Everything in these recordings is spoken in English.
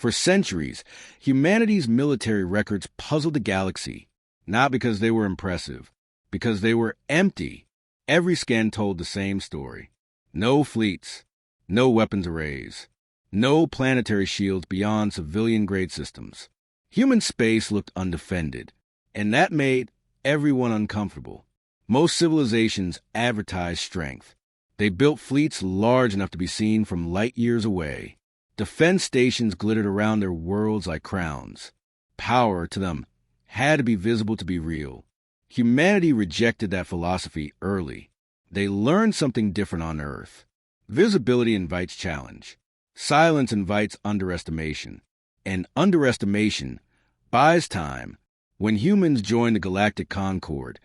For centuries, humanity's military records puzzled the galaxy, not because they were impressive, because they were empty. Every scan told the same story. No fleets, no weapons arrays, no planetary shields beyond civilian-grade systems. Human space looked undefended, and that made everyone uncomfortable. Most civilizations advertised strength. They built fleets large enough to be seen from light years away. Defense stations glittered around their worlds like crowns. Power, to them, had to be visible to be real. Humanity rejected that philosophy early. They learned something different on Earth. Visibility invites challenge. Silence invites underestimation. And underestimation buys time. When humans joined the Galactic Concord,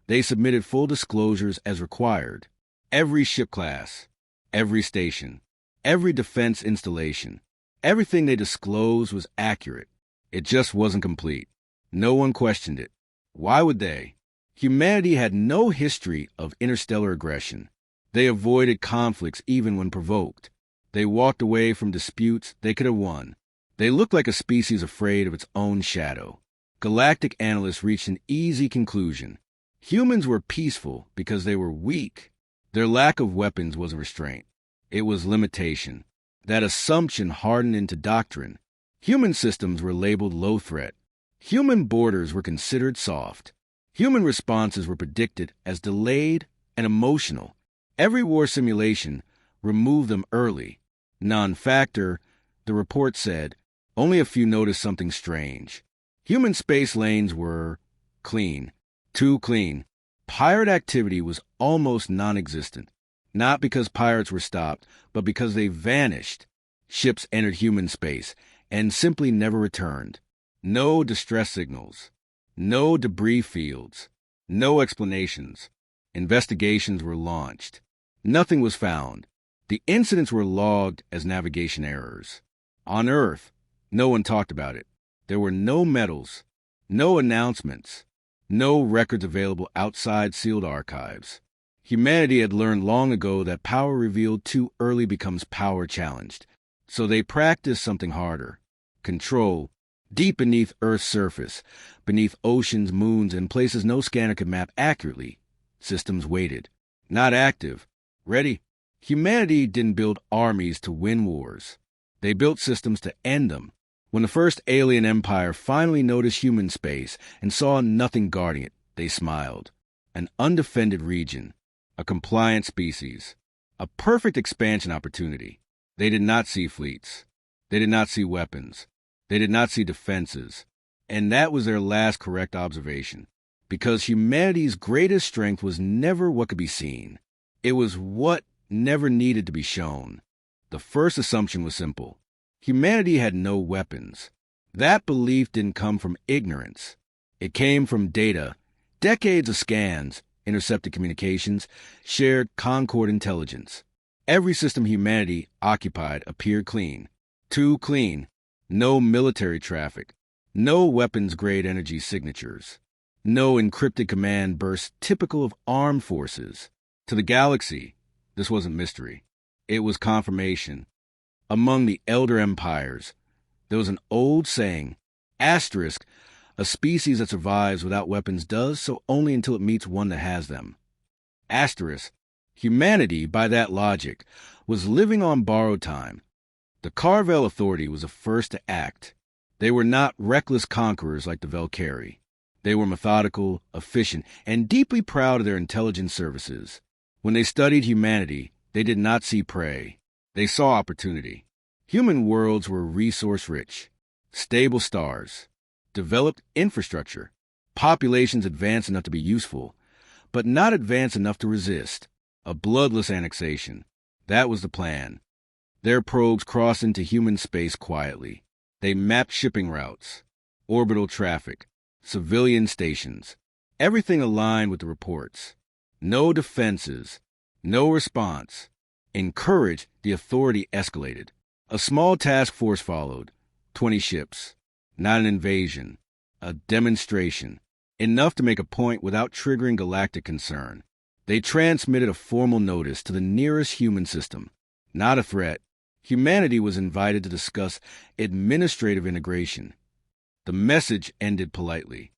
they submitted full disclosures as required. Every ship class, every station, every defense installation, everything they disclosed was accurate. It just wasn't complete. No one questioned it. Why would they? Humanity had no history of interstellar aggression. They avoided conflicts even when provoked. They walked away from disputes they could have won. They looked like a species afraid of its own shadow. Galactic analysts reached an easy conclusion. Humans were peaceful because they were weak. Their lack of weapons was a restraint. It was limitation. That assumption hardened into doctrine. Human systems were labeled low threat. Human borders were considered soft. Human responses were predicted as delayed and emotional. Every war simulation removed them early. Non-factor, the report said, only a few noticed something strange. Human space lanes were clean. Too clean. Pirate activity was almost non-existent. Not because pirates were stopped, but because they vanished. Ships entered human space and simply never returned. No distress signals. No debris fields. No explanations. Investigations were launched. Nothing was found. The incidents were logged as navigation errors. On Earth, no one talked about it. There were no medals, no announcements, no records available outside sealed archives. Humanity had learned long ago that power revealed too early becomes power challenged. So they practiced something harder. Control, deep beneath Earth's surface, beneath oceans, moons, and places no scanner could map accurately. Systems waited. Not active. Ready. Humanity didn't build armies to win wars. They built systems to end them. When the first alien empire finally noticed human space and saw nothing guarding it, they smiled. An undefended region. A compliant species. A perfect expansion opportunity. They did not see fleets. They did not see weapons. They did not see defenses. And that was their last correct observation. Because humanity's greatest strength was never what could be seen. It was what never needed to be shown. The first assumption was simple. Humanity had no weapons. That belief didn't come from ignorance. It came from data, decades of scans, intercepted communications, shared Concord intelligence. Every system humanity occupied appeared clean. Too clean. No military traffic. No weapons-grade energy signatures. No encrypted command bursts typical of armed forces. To the galaxy, this wasn't mystery. It was confirmation. Among the elder empires, there was an old saying, asterisk, a species that survives without weapons does so only until it meets one that has them. Asterisk, humanity, by that logic, was living on borrowed time. The Carvel Authority was the first to act. They were not reckless conquerors like the Valkyrie. They were methodical, efficient, and deeply proud of their intelligence services. When they studied humanity, they did not see prey. They saw opportunity. Human worlds were resource-rich, stable stars, developed infrastructure, populations advanced enough to be useful, but not advanced enough to resist. A bloodless annexation. That was the plan. Their probes crossed into human space quietly. They mapped shipping routes, orbital traffic, civilian stations. Everything aligned with the reports. No defenses, no response. Encouraged, the authority escalated. A small task force followed. 20 ships. Not an invasion. A demonstration. Enough to make a point without triggering galactic concern. They transmitted a formal notice to the nearest human system. Not a threat. Humanity was invited to discuss administrative integration. The message ended politely.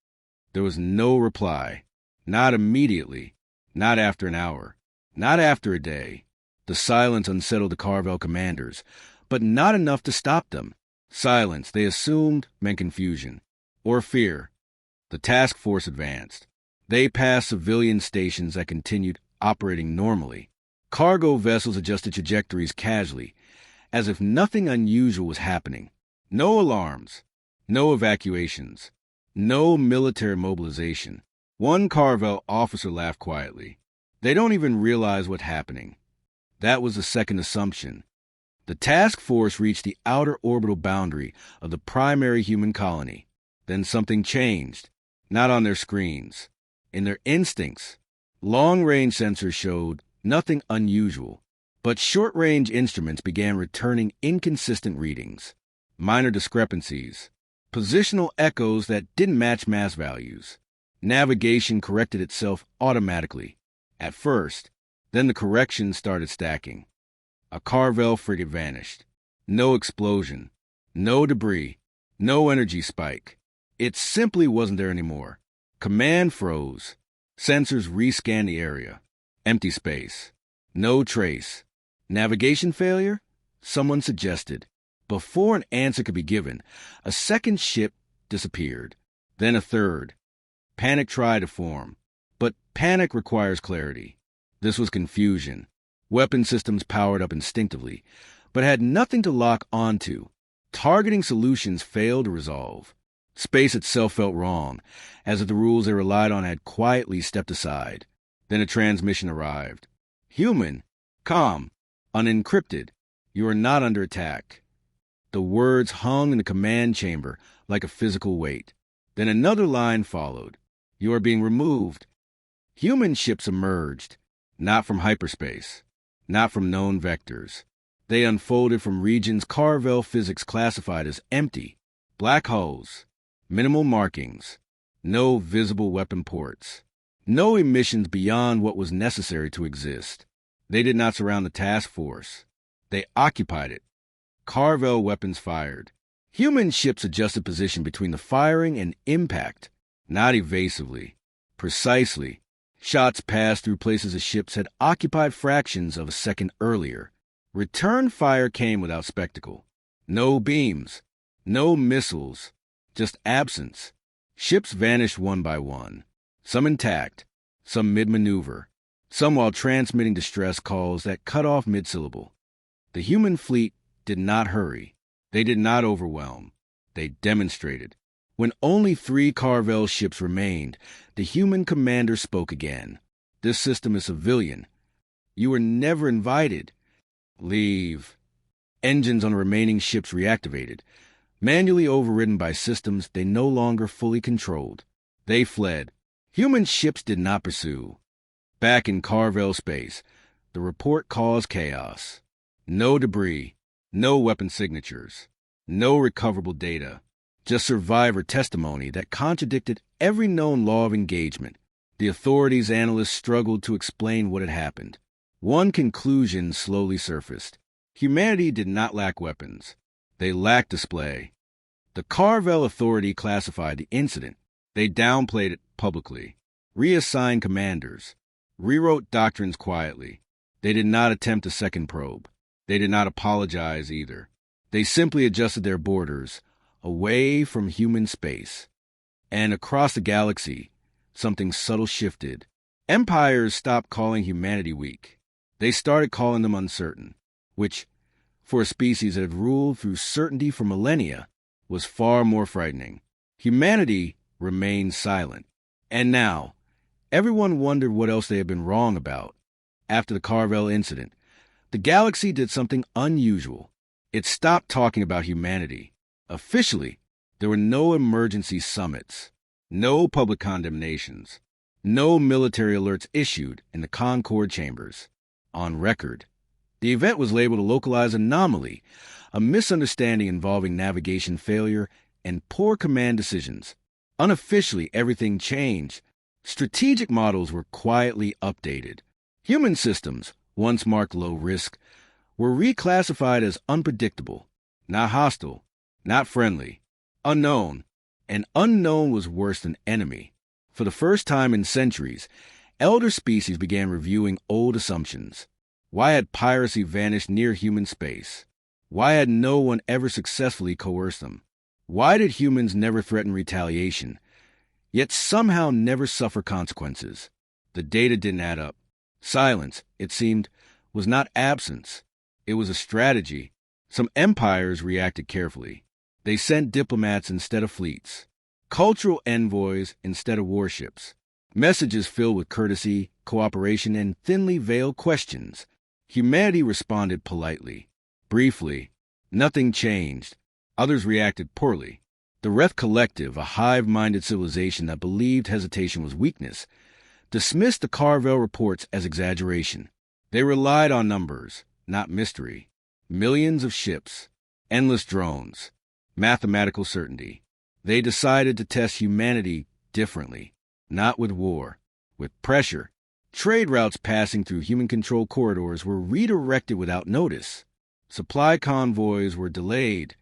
There was no reply. Not immediately. Not after an hour. Not after a day. The silence unsettled the Carvel commanders, but not enough to stop them. Silence, they assumed, meant confusion. Or fear. The task force advanced. They passed civilian stations that continued operating normally. Cargo vessels adjusted trajectories casually, as if nothing unusual was happening. No alarms. No evacuations. No military mobilization. One Carvel officer laughed quietly. They don't even realize what's happening. That was the second assumption. The task force reached the outer orbital boundary of the primary human colony. Then something changed. Not on their screens. In their instincts. Long-range sensors showed nothing unusual, but short-range instruments began returning inconsistent readings. Minor discrepancies. Positional echoes that didn't match mass values. Navigation corrected itself automatically. At first, then the corrections started stacking. A Carvel frigate vanished. No explosion. No debris. No energy spike. It simply wasn't there anymore. Command froze. Sensors rescanned the area. Empty space. No trace. Navigation failure? Someone suggested. Before an answer could be given, a second ship disappeared. Then a third. Panic tried to form. But panic requires clarity. This was confusion. Weapon systems powered up instinctively, but had nothing to lock onto. Targeting solutions failed to resolve. Space itself felt wrong, as if the rules they relied on had quietly stepped aside. Then a transmission arrived. Human, calm, unencrypted. You are not under attack. The words hung in the command chamber like a physical weight. Then another line followed. You are being removed. Human ships emerged, not from hyperspace, not from known vectors. They unfolded from regions Carvel physics classified as empty, black holes, minimal markings, no visible weapon ports, no emissions beyond what was necessary to exist. They did not surround the task force. They occupied it. Carvel weapons fired. Human ships adjusted position between the firing and impact, not evasively, precisely. Shots passed through places the ships had occupied fractions of a second earlier. Return fire came without spectacle. No beams, no missiles, just absence. Ships vanished one by one, some intact, some mid-maneuver, some while transmitting distress calls that cut off mid-syllable. The human fleet did not hurry. They did not overwhelm. They demonstrated. When only 3 Carvel ships remained, the human commander spoke again. This system is civilian. You were never invited. Leave. Engines on the remaining ships reactivated, manually overridden by systems they no longer fully controlled. They fled. Human ships did not pursue. Back in Carvel space, the report caused chaos. No debris, no weapon signatures, no recoverable data, just survivor testimony that contradicted every known law of engagement. The authorities' analysts struggled to explain what had happened. One conclusion slowly surfaced. Humanity did not lack weapons. They lacked display. The Carvel Authority classified the incident. They downplayed it publicly, reassigned commanders, rewrote doctrines quietly. They did not attempt a second probe. They did not apologize either. They simply adjusted their borders away from human space. And across the galaxy, something subtle shifted. Empires stopped calling humanity weak. They started calling them uncertain, which, for a species that had ruled through certainty for millennia, was far more frightening. Humanity remained silent. And now, everyone wondered what else they had been wrong about. After the Carvel incident, the galaxy did something unusual. It stopped talking about humanity. Officially, there were no emergency summits, no public condemnations, no military alerts issued in the Concord chambers. On record, the event was labeled a localized anomaly, a misunderstanding involving navigation failure and poor command decisions. Unofficially, everything changed. Strategic models were quietly updated. Human systems, once marked low risk, were reclassified as unpredictable, not hostile, not friendly, unknown. And unknown was worse than enemy. For the first time in centuries, elder species began reviewing old assumptions. Why had piracy vanished near human space? Why had no one ever successfully coerced them? Why did humans never threaten retaliation, yet somehow never suffer consequences? The data didn't add up. Silence, it seemed, was not absence. It was a strategy. Some empires reacted carefully. They sent diplomats instead of fleets, cultural envoys instead of warships, messages filled with courtesy, cooperation, and thinly veiled questions. Humanity responded politely. Briefly, nothing changed. Others reacted poorly. The Reth Collective, a hive-minded civilization that believed hesitation was weakness, dismissed the Carvel reports as exaggeration. They relied on numbers, not mystery. Millions of ships, endless drones, mathematical certainty. They decided to test humanity differently, not with war, with pressure. Trade routes passing through human-controlled corridors were redirected without notice. Supply convoys were delayed.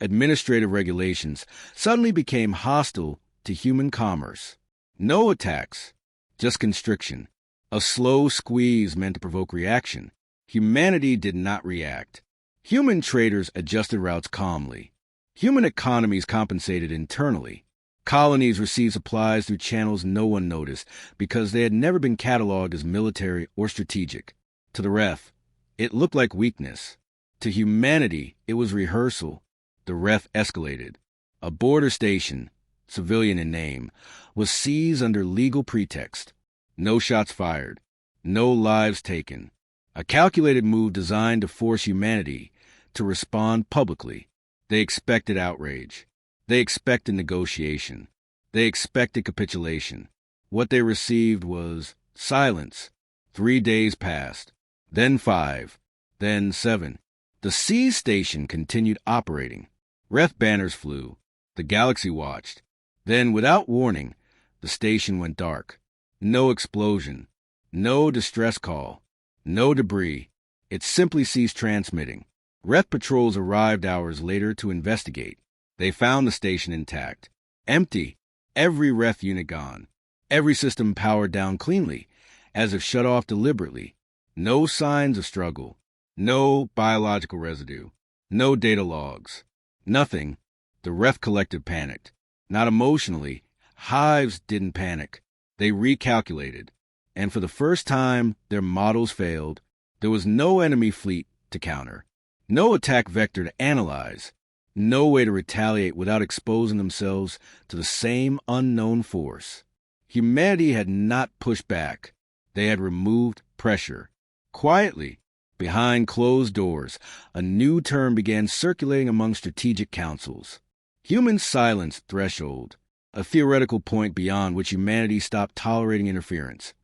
Administrative regulations suddenly became hostile to human commerce. No attacks, just constriction. A slow squeeze meant to provoke reaction. Humanity did not react. Human traders adjusted routes calmly. Human economies compensated internally. Colonies received supplies through channels no one noticed because they had never been cataloged as military or strategic. To the Reth, it looked like weakness. To humanity, it was rehearsal. The Reth escalated. A border station, civilian in name, was seized under legal pretext. No shots fired. No lives taken. A calculated move designed to force humanity to respond publicly. They expected outrage. They expected negotiation. They expected capitulation. What they received was silence. 3 days passed. Then 5. Then 7. The sea station continued operating. Reth banners flew. The galaxy watched. Then, without warning, the station went dark. No explosion. No distress call. No debris. It simply ceased transmitting. Reth patrols arrived hours later to investigate. They found the station intact. Empty. Every Reth unit gone. Every system powered down cleanly, as if shut off deliberately. No signs of struggle. No biological residue. No data logs. Nothing. The Reth Collective panicked. Not emotionally. Hives didn't panic. They recalculated. And for the first time, their models failed. There was no enemy fleet to counter. No attack vector to analyze. No way to retaliate without exposing themselves to the same unknown force. Humanity had not pushed back. They had removed pressure. Quietly, behind closed doors, a new term began circulating among strategic councils. Human silence threshold, a theoretical point beyond which humanity stopped tolerating interference.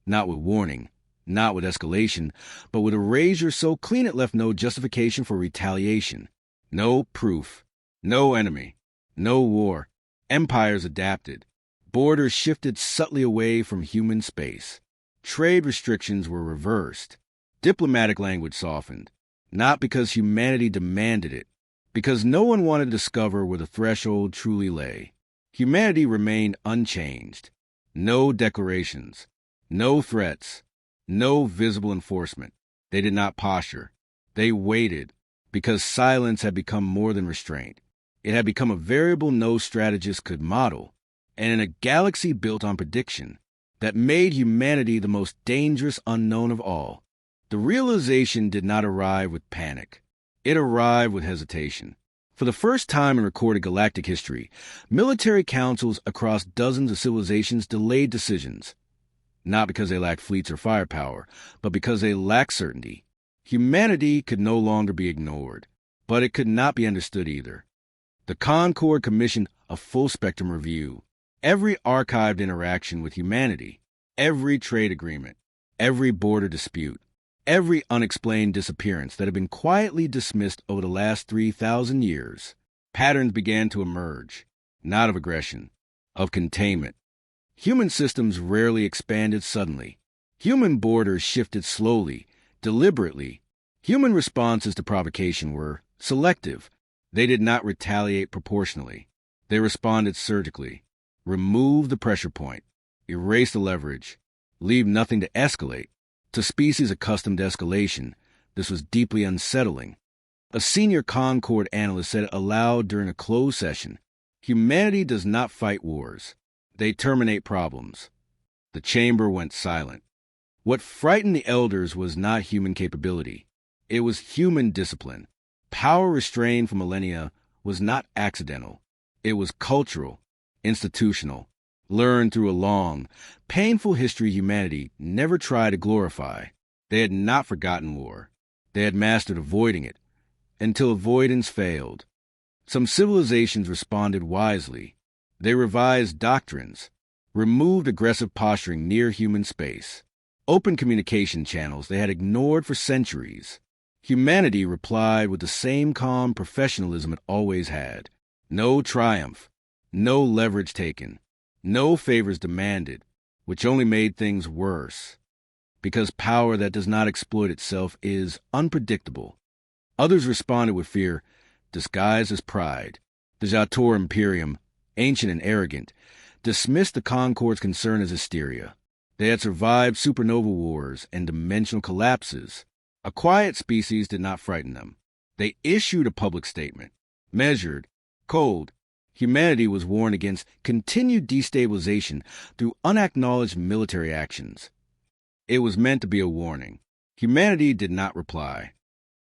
Not with warning, not with escalation, but with erasure so clean it left no justification for retaliation. No proof. No enemy. No war. Empires adapted. Borders shifted subtly away from human space. Trade restrictions were reversed. Diplomatic language softened. Not because humanity demanded it, because no one wanted to discover where the threshold truly lay. Humanity remained unchanged. No declarations. No threats. No visible enforcement. They did not posture. They waited, because silence had become more than restraint. It had become a variable no strategist could model, and in a galaxy built on prediction, that made humanity the most dangerous unknown of all. The realization did not arrive with panic. It arrived with hesitation. For the first time in recorded galactic history, military councils across dozens of civilizations delayed decisions. Not because they lacked fleets or firepower, but because they lacked certainty. Humanity could no longer be ignored, but it could not be understood either. The Concord commissioned a full-spectrum review. Every archived interaction with humanity, every trade agreement, every border dispute, every unexplained disappearance that had been quietly dismissed over the last 3,000 years. Patterns began to emerge, not of aggression, of containment. Human systems rarely expanded suddenly. Human borders shifted slowly, deliberately, Human responses to provocation were selective. They did not retaliate proportionally. They responded surgically. Remove the pressure point. Erase the leverage. Leave nothing to escalate. To species accustomed to escalation, this was deeply unsettling. A senior Concord analyst said aloud during a closed session, "Humanity does not fight wars. They terminate problems." The chamber went silent. What frightened the elders was not human capability. It was human discipline. Power restrained for millennia was not accidental. It was cultural, institutional, learned through a long, painful history humanity never tried to glorify. They had not forgotten war. They had mastered avoiding it, until avoidance failed. Some civilizations responded wisely. They revised doctrines, removed aggressive posturing near human space, opened communication channels they had ignored for centuries. Humanity replied with the same calm professionalism it always had. No triumph, no leverage taken, no favors demanded, which only made things worse. Because power that does not exploit itself is unpredictable. Others responded with fear, disguised as pride. The Jator Imperium, ancient and arrogant, dismissed the Concord's concern as hysteria. They had survived supernova wars and dimensional collapses. A quiet species did not frighten them. They issued a public statement. Measured, cold, humanity was warned against continued destabilization through unacknowledged military actions. It was meant to be a warning. Humanity did not reply.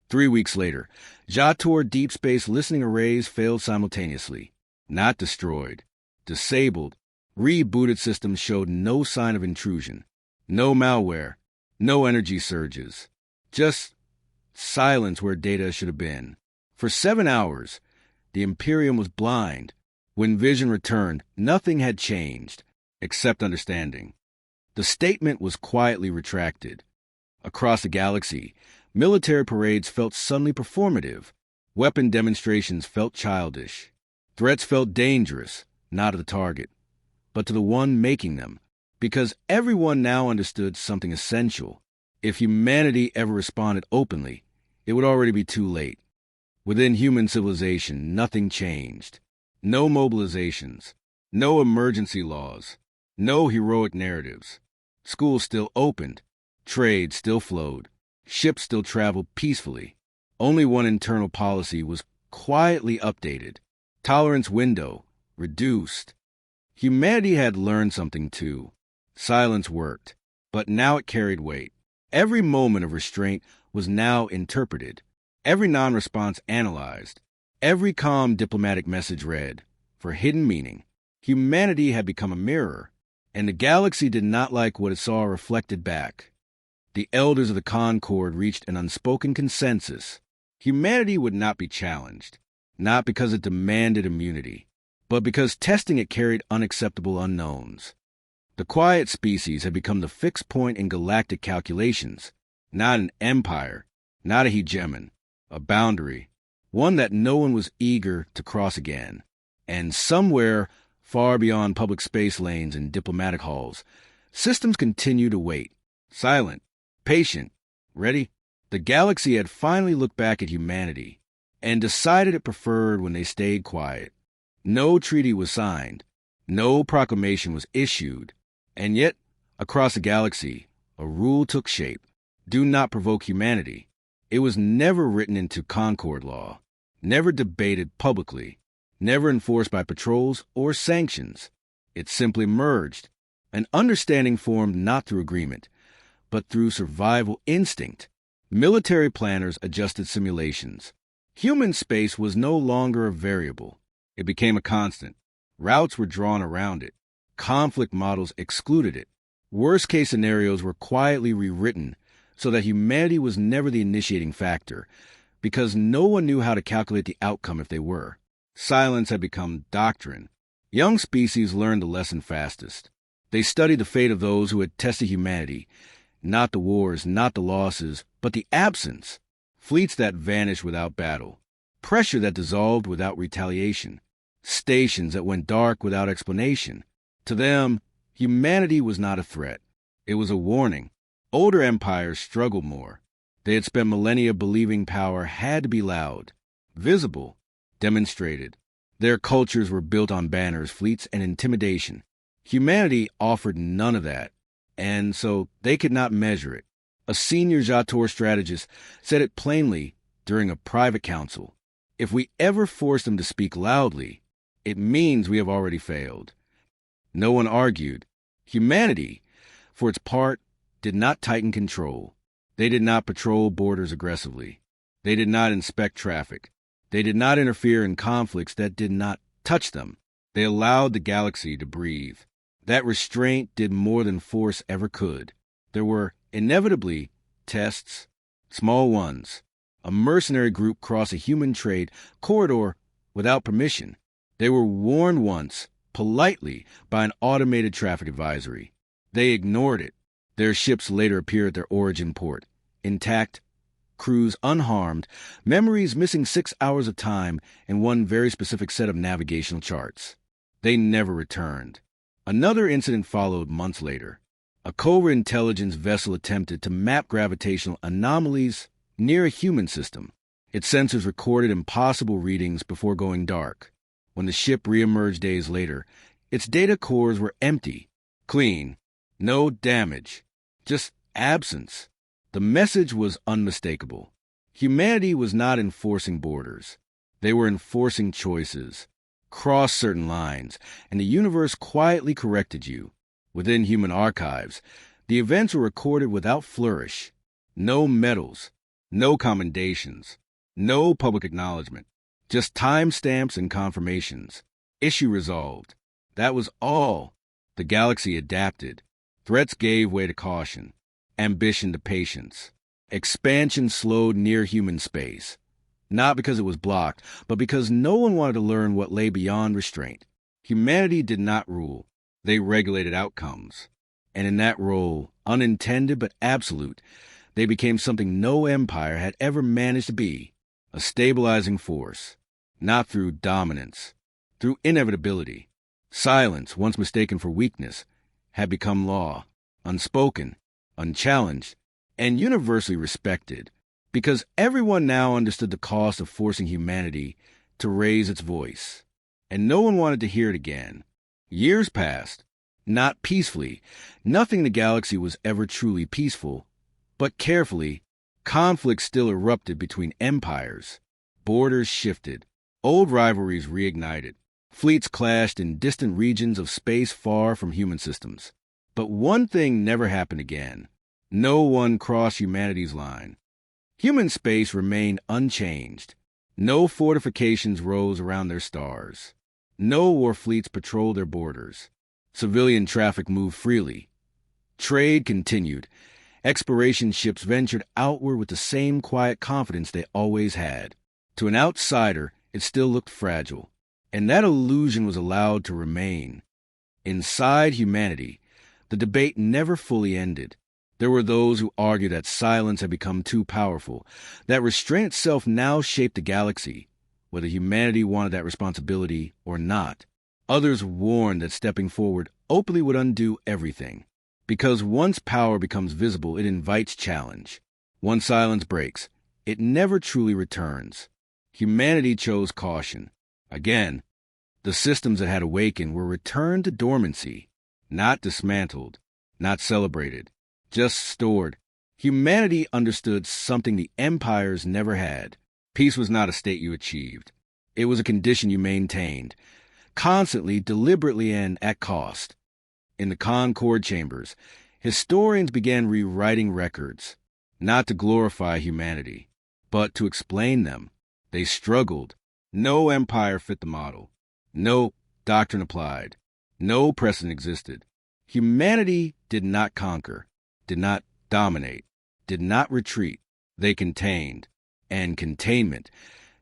3 weeks later, Jator deep space listening arrays failed simultaneously. Not destroyed. Disabled. Rebooted systems showed no sign of intrusion. No malware. No energy surges. Just silence where data should have been. For 7 hours, the Imperium was blind. When vision returned, nothing had changed, except understanding. The statement was quietly retracted. Across the galaxy, military parades felt suddenly performative. Weapon demonstrations felt childish. Threats felt dangerous, not to the target, but to the one making them, because everyone now understood something essential. If humanity ever responded openly, it would already be too late. Within human civilization, nothing changed. No mobilizations, no emergency laws, no heroic narratives. Schools still opened, trade still flowed, ships still traveled peacefully. Only one internal policy was quietly updated. Tolerance window reduced. Humanity had learned something too. Silence worked, but now it carried weight. Every moment of restraint was now interpreted. Every non-response analyzed. Every calm diplomatic message read. For hidden meaning, humanity had become a mirror, and the galaxy did not like what it saw reflected back. The elders of the Concord reached an unspoken consensus. Humanity would not be challenged, not because it demanded immunity, but because testing it carried unacceptable unknowns. The quiet species had become the fixed point in galactic calculations, not an empire, not a hegemon, a boundary, one that no one was eager to cross again. And somewhere, far beyond public space lanes and diplomatic halls, systems continued to wait, silent, patient, ready. The galaxy had finally looked back at humanity and decided it preferred when they stayed quiet. No treaty was signed, no proclamation was issued, and yet, across the galaxy, a rule took shape. Do not provoke humanity. It was never written into Concord law, never debated publicly, never enforced by patrols or sanctions. It simply merged, an understanding formed not through agreement, but through survival instinct. Military planners adjusted simulations. Human space was no longer a variable. It became a constant. Routes were drawn around it. Conflict models excluded it. Worst-case scenarios were quietly rewritten so that humanity was never the initiating factor, because no one knew how to calculate the outcome if they were. Silence had become doctrine. Young species learned the lesson fastest. They studied the fate of those who had tested humanity, not the wars, not the losses, but the absence. Fleets that vanished without battle. Pressure that dissolved without retaliation. Stations that went dark without explanation. To them, humanity was not a threat. It was a warning. Older empires struggled more. They had spent millennia believing power had to be loud, visible, demonstrated. Their cultures were built on banners, fleets, and intimidation. Humanity offered none of that, and so they could not measure it. A senior Jator strategist said it plainly during a private council. If we ever force them to speak loudly, it means we have already failed. No one argued. Humanity, for its part, did not tighten control. They did not patrol borders aggressively. They did not inspect traffic. They did not interfere in conflicts that did not touch them. They allowed the galaxy to breathe. That restraint did more than force ever could. There were, inevitably, tests, small ones. A mercenary group crossed a human trade corridor without permission. They were warned once, politely, by an automated traffic advisory. They ignored it. Their ships later appeared at their origin port, intact, crews unharmed, memories missing 6 hours of time, and one very specific set of navigational charts. They never returned. Another incident followed months later. A Cobra intelligence vessel attempted to map gravitational anomalies near a human system. Its sensors recorded impossible readings before going dark. When the ship reemerged days later, its data cores were empty, clean, no damage, just absence. The message was unmistakable. Humanity was not enforcing borders. They were enforcing choices. Cross certain lines, and the universe quietly corrected you. Within human archives, the events were recorded without flourish. No medals, no commendations, no public acknowledgement. Just timestamps and confirmations. Issue resolved. That was all. The galaxy adapted. Threats gave way to caution. Ambition to patience. Expansion slowed near human space. Not because it was blocked, but because no one wanted to learn what lay beyond restraint. Humanity did not rule. They regulated outcomes. And in that role, unintended but absolute, they became something no empire had ever managed to be, a stabilizing force. Not through dominance, through inevitability. Silence, once mistaken for weakness, had become law, unspoken, unchallenged, and universally respected, because everyone now understood the cost of forcing humanity to raise its voice, and no one wanted to hear it again. Years passed, not peacefully. Nothing in the galaxy was ever truly peaceful, but carefully, conflict still erupted between empires. Borders shifted. Old rivalries reignited. Fleets clashed in distant regions of space far from human systems. But one thing never happened again. No one crossed humanity's line. Human space remained unchanged. No fortifications rose around their stars. No war fleets patrolled their borders. Civilian traffic moved freely. Trade continued. Exploration ships ventured outward with the same quiet confidence they always had. To an outsider, it still looked fragile, and that illusion was allowed to remain. Inside humanity, the debate never fully ended. There were those who argued that silence had become too powerful, that restraint itself now shaped the galaxy, whether humanity wanted that responsibility or not. Others warned that stepping forward openly would undo everything, because once power becomes visible, it invites challenge. Once silence breaks, it never truly returns. Humanity chose caution. Again, the systems that had awakened were returned to dormancy, not dismantled, not celebrated, just stored. Humanity understood something the empires never had. Peace was not a state you achieved. It was a condition you maintained, constantly, deliberately, and at cost. In the Concord chambers, historians began rewriting records, not to glorify humanity, but to explain them. They struggled. No empire fit the model. No doctrine applied. No precedent existed. Humanity did not conquer, did not dominate, did not retreat. They contained. And containment,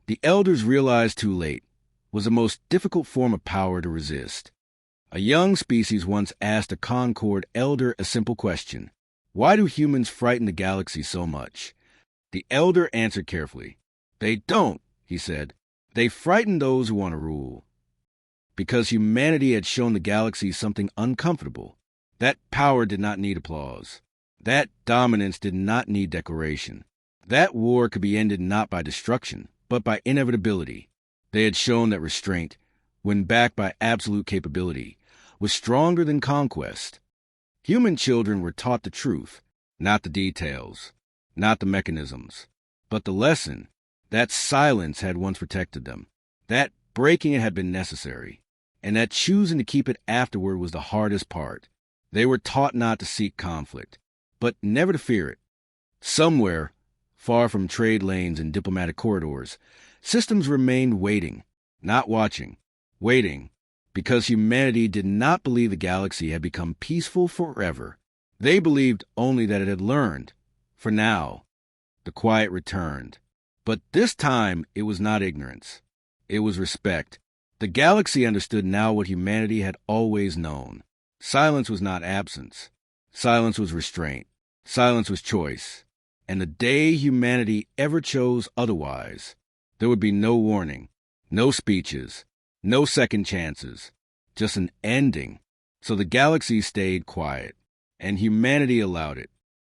the elders realized too late, was the most difficult form of power to resist. A young species once asked a Concord elder a simple question. Why do humans frighten the galaxy so much? The elder answered carefully. They don't, he said. They frighten those who want to rule. Because humanity had shown the galaxy something uncomfortable. That power did not need applause. That dominance did not need decoration. That war could be ended not by destruction, but by inevitability. They had shown that restraint, when backed by absolute capability, was stronger than conquest. Human children were taught the truth, not the details, not the mechanisms, but the lesson that silence had once protected them, that breaking it had been necessary, and that choosing to keep it afterward was the hardest part. They were taught not to seek conflict, but never to fear it. Somewhere, far from trade lanes and diplomatic corridors, systems remained waiting, not watching, waiting, because humanity did not believe the galaxy had become peaceful forever. They believed only that it had learned. For now, the quiet returned. But this time, it was not ignorance. It was respect. The galaxy understood now what humanity had always known. Silence was not absence. Silence was restraint. Silence was choice. And the day humanity ever chose otherwise, there would be no warning, no speeches, no second chances, just an ending. So the galaxy stayed quiet, and humanity allowed it.